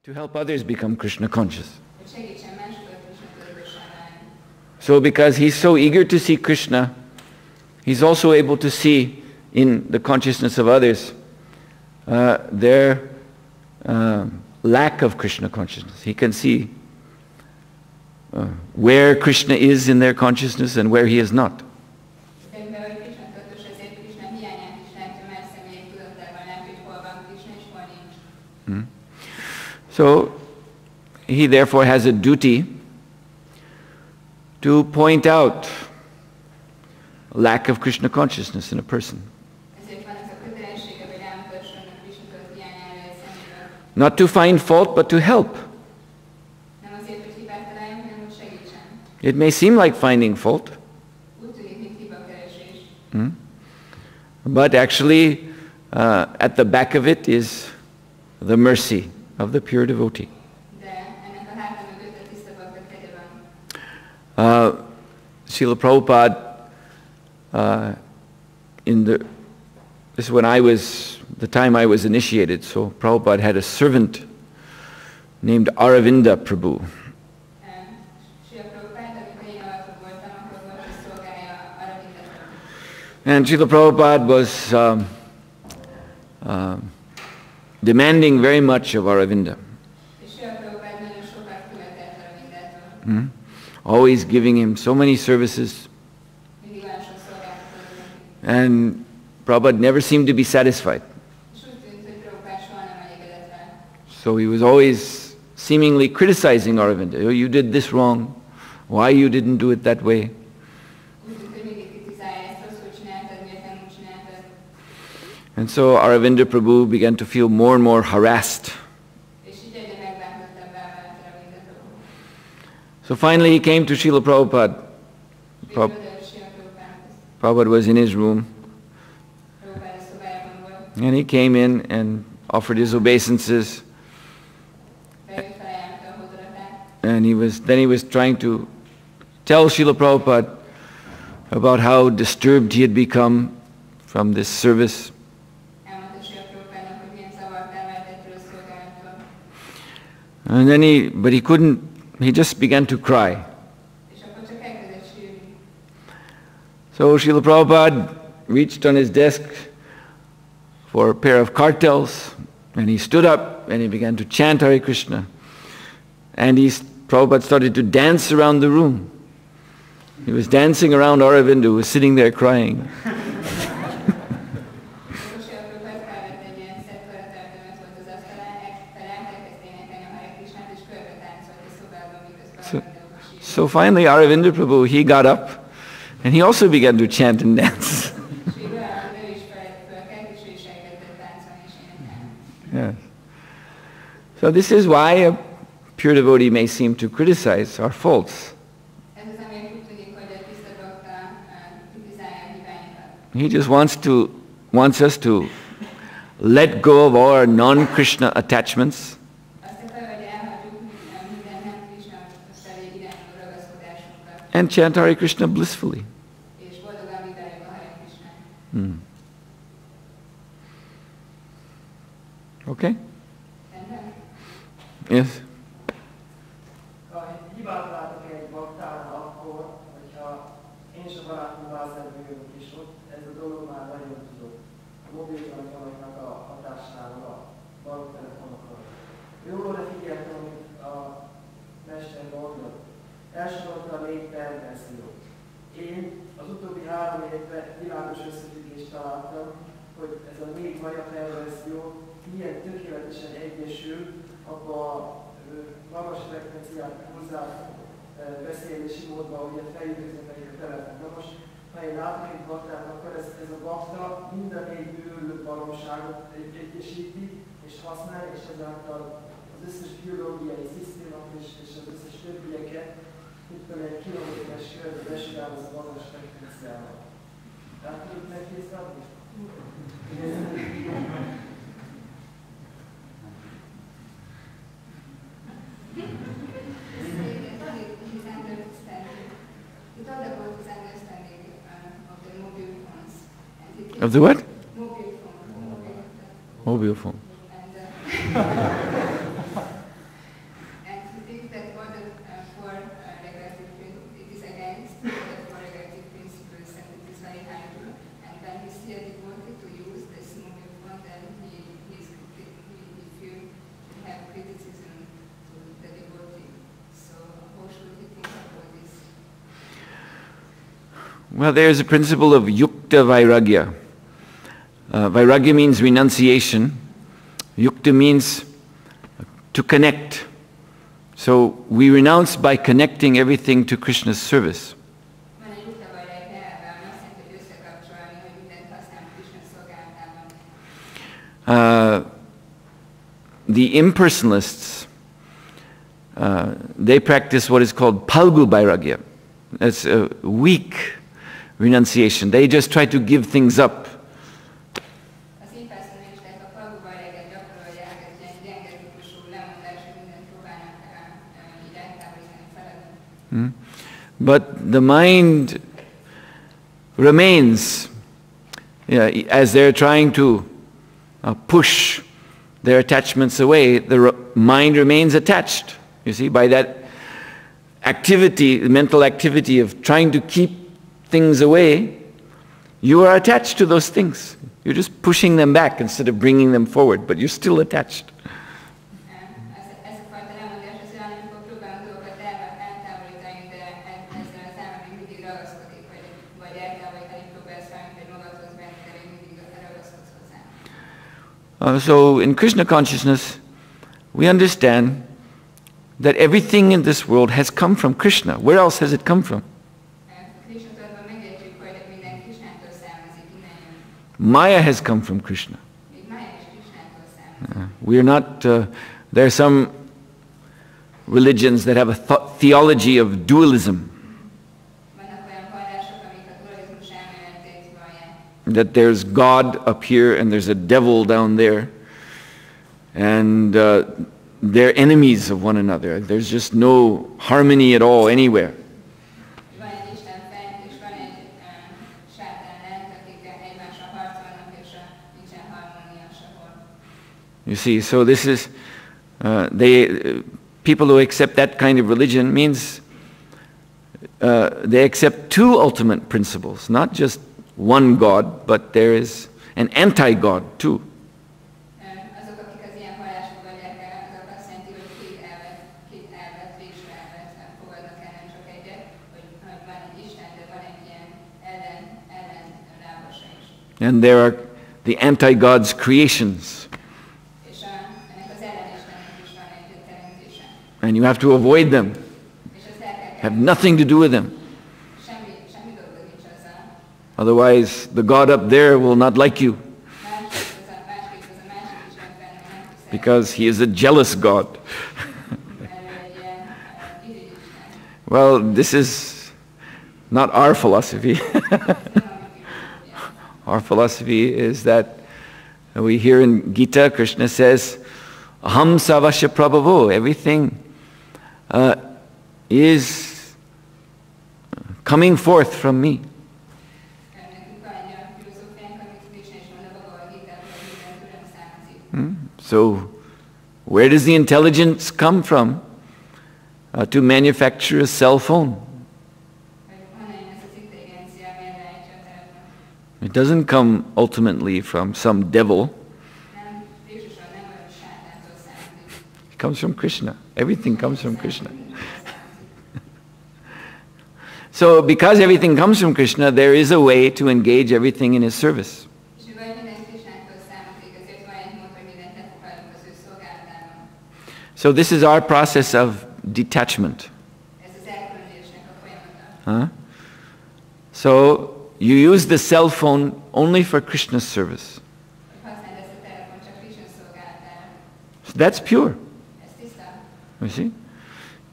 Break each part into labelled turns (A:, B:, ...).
A: to help others become Krishna conscious. So because he's so eager to see Krishna, he's also able to see in the consciousness of others their lack of Krishna consciousness. He can see where Krishna is in their consciousness and where he is not. So he therefore has a duty to point out lack of Krishna consciousness in a person. Not to find fault, but to help. It may seem like finding fault, but actually at the back of it is the mercy of the pure devotee. Srila Prabhupada, this is when the time I was initiated, so Prabhupada had a servant named Aravinda Prabhu. And Srila Prabhupada was demanding very much of Aravinda. Always giving him so many services. And Prabhupada never seemed to be satisfied. So he was always seemingly criticizing Aravinda. Oh, you did this wrong. Why you didn't do it that way? And so Aravinda Prabhu began to feel more and more harassed. So finally he came to Srila Prabhupada. Prabhupada was in his room. And he came in and offered his obeisances. And he was trying to tell Srila Prabhupada about how disturbed he had become from this service. And then he just began to cry. So Srila Prabhupada reached on his desk for a pair of kartals, and he stood up and he began to chant Hare Krishna. And Prabhupada started to dance around the room. He was dancing around Aravinda, who was sitting there crying. So finally Aravinda Prabhu, he got up and he also began to chant and dance. Yes. So this is why a pure devotee may seem to criticize our faults. He just wants us to let go of all our non-Krishna attachments and chant Hare Krishna blissfully. Okay? Yes?
B: Elsorolta a 4 perverziót. Én az utóbbi 3 évben világos összefüggést találtam, hogy ez a 4 maja perverzió milyen tökéletesen egyesül abba a magas frekvenciát hozzált beszélési módban, hogy a fejüközeteket telepnek. Na most, ha én látom itt baktát, akkor ez a bakta mind a 4 bőrlő baromságot egyesíti és használja, és ezáltal az összes biológiai szisztémát és az összes többieket egy kilométeres körbe besugályoz a magas frekvenciával. Tehát tudjuk megkészíteni?
A: Of the what? Mobile phone. Well, there's a principle of yukta vairagya. Vairagya means renunciation. Yukta means to connect. So we renounce by connecting everything to Krishna's service. The impersonalists, they practice what is called palgu vairagya. That's a weak renunciation. They just try to give things up. But the mind remains, as they're trying to push their attachments away, the mind remains attached. You see, by that activity, the mental activity of trying to keep things away, you are attached to those things. You're just pushing them back instead of bringing them forward, but you're still attached. So in Krishna consciousness, we understand that everything in this world has come from Krishna. Where else has it come from? Maya has come from Krishna. We are not, there are some religions that have a theology of dualism. That there's God up here and there's a devil down there, and they're enemies of one another. There's just no harmony at all anywhere. You see, so this is, people who accept that kind of religion means they accept two ultimate principles, not just one God, but there is an anti-God too. And there are the anti-God's creations. And you have to avoid them. Have nothing to do with them. Otherwise, the God up there will not like you. Because he is a jealous God. Well, this is not our philosophy. Our philosophy is that we hear in Gita, Krishna says, Aham savasya prabhavo, everything is coming forth from me. So, where does the intelligence come from to manufacture a cell phone? It doesn't come ultimately from some devil. It comes from Krishna. Everything comes from Krishna. So, because everything comes from Krishna, there is a way to engage everything in his service. So this is our process of detachment. So you use the cell phone only for Krishna's service. So that's pure. You see?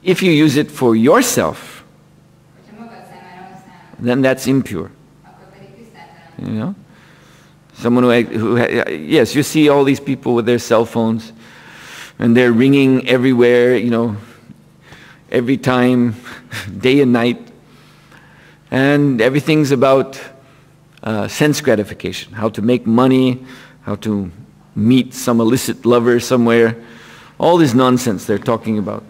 A: If you use it for yourself, then that's impure. You know? Someone who yes, you see all these people with their cell phones, and they're ringing everywhere, you know, every time, day and night. And everything's about sense gratification, how to make money, how to meet some illicit lover somewhere. All this nonsense they're talking about.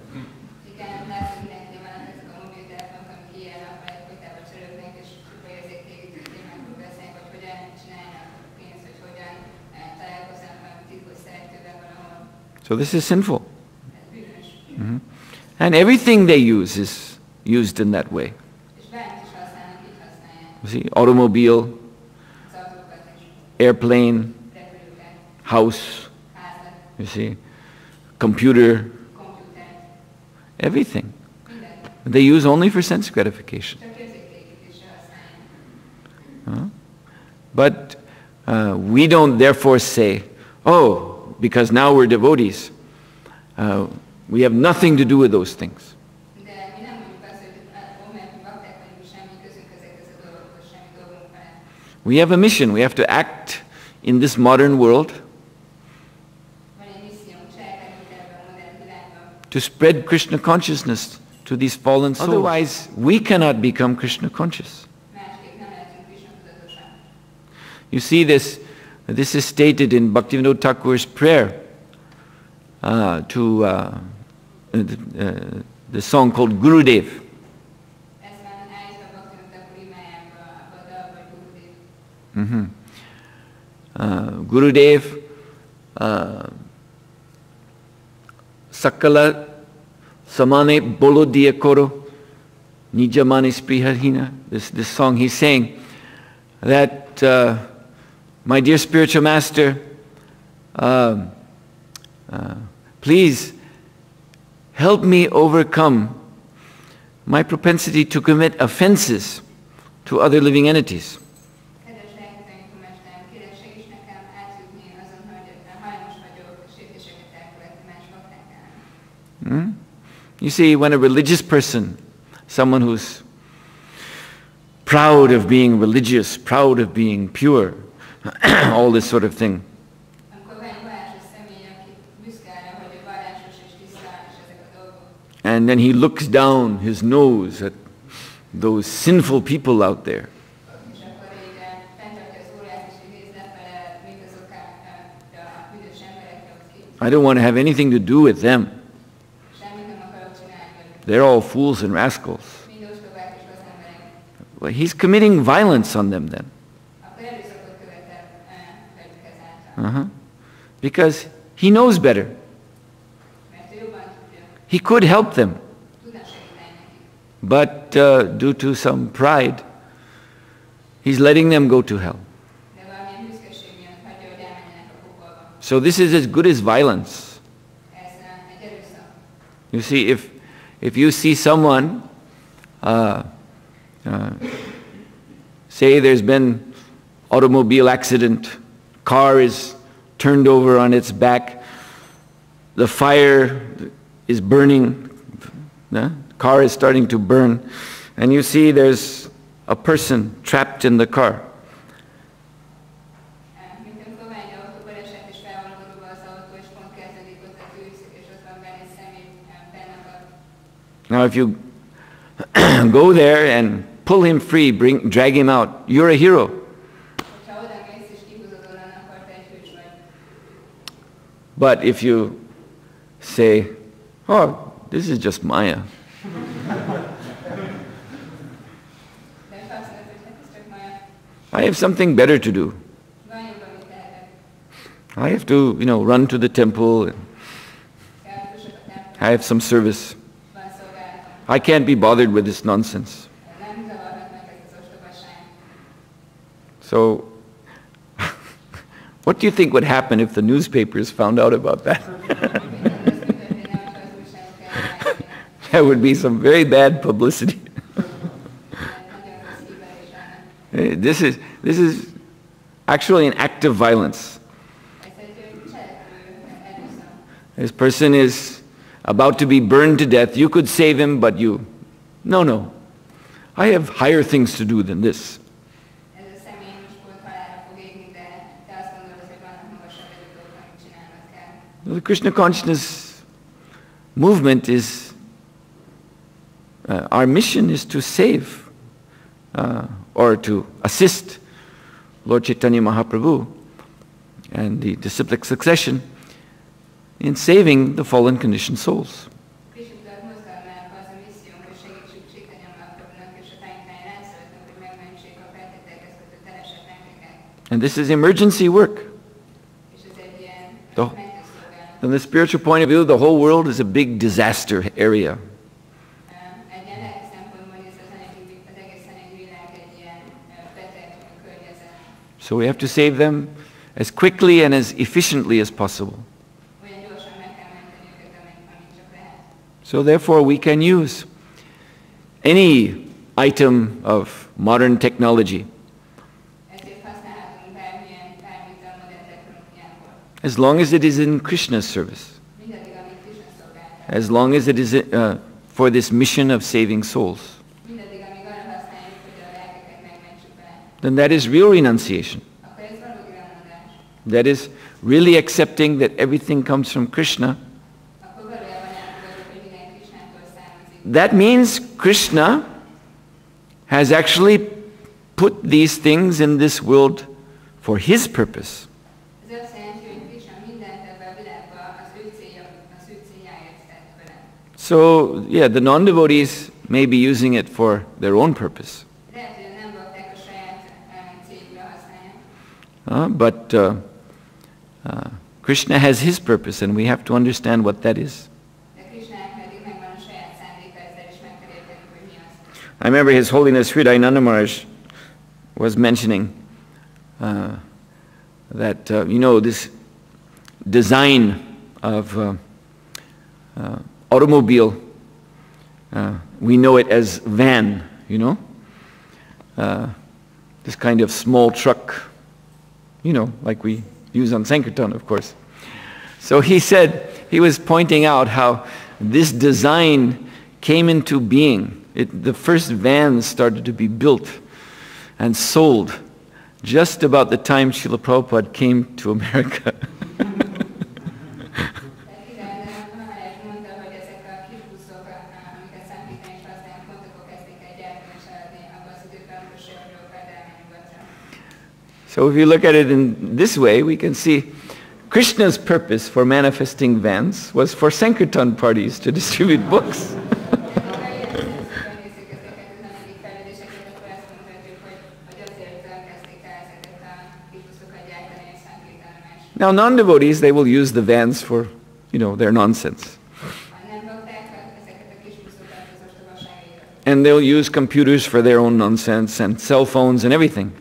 A: So this is sinful. Mm-hmm. And everything they use is used in that way. You see, automobile, airplane, house, you see, computer, everything. They use only for sense gratification. But we don't therefore say, oh, because now we're devotees, we have nothing to do with those things. We have a mission. We have to act in this modern world to spread Krishna consciousness to these fallen souls. Otherwise, we cannot become Krishna conscious. You see this is stated in Bhaktivinoda Thakur's prayer to the song called Gurudev. Gurudev Sakala Samane Bolo Diya Koro Nijamani Spriharhina. This song he's saying that my dear spiritual master, please help me overcome my propensity to commit offenses to other living entities. You see, when a religious person, someone who's proud of being religious, proud of being pure, all this sort of thing, and then he looks down his nose at those sinful people out there, I don't want to have anything to do with them. They're all fools and rascals. Well, he's committing violence on them then. Because he knows better. He could help them. But due to some pride, he's letting them go to hell. So this is as good as violence. You see, if you see someone, say there's been automobile accident, car is turned over on its back, the fire is burning, car is starting to burn, and you see there's a person trapped in the car. Now if you go there and pull him free, drag him out, you're a hero. But if you say, oh, this is just Maya. I have something better to do. I have to, run to the temple and I have some service. I can't be bothered with this nonsense. So, what do you think would happen if the newspapers found out about that? There would be some very bad publicity. This is actually an act of violence. This person is about to be burned to death. You could save him, but you... No. I have higher things to do than this. The Krishna consciousness movement is... our mission is to save or to assist Lord Chaitanya Mahaprabhu and the disciplic succession in saving the fallen conditioned souls. And this is emergency work. From the spiritual point of view, the whole world is a big disaster area. So we have to save them as quickly and as efficiently as possible. So therefore we can use any item of modern technology as long as it is in Krishna's service, as long as it is for this mission of saving souls. Then that is real renunciation. That is really accepting that everything comes from Krishna. That means Krishna has actually put these things in this world for his purpose. So, yeah, the non-devotees may be using it for their own purpose. But Krishna has his purpose, and we have to understand what that is. I remember His Holiness Hridayananda Maharaj was mentioning that, this design of automobile, we know it as van, this kind of small truck, like we use on Sankirtan, of course. So he said, he was pointing out how this design came into being. The first vans started to be built and sold just about the time Srila Prabhupada came to America. So if you look at it in this way, we can see Krishna's purpose for manifesting vans was for Sankirtan parties to distribute books. Now non-devotees, they will use the vans for, their nonsense. And they'll use computers for their own nonsense and cell phones and everything.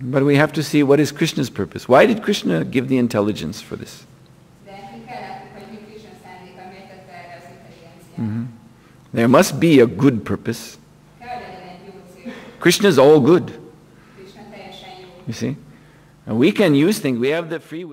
A: But we have to see what is Krishna's purpose. Why did Krishna give the intelligence for this? There must be a good purpose. Krishna is all good. You see? And we can use things. We have the free will.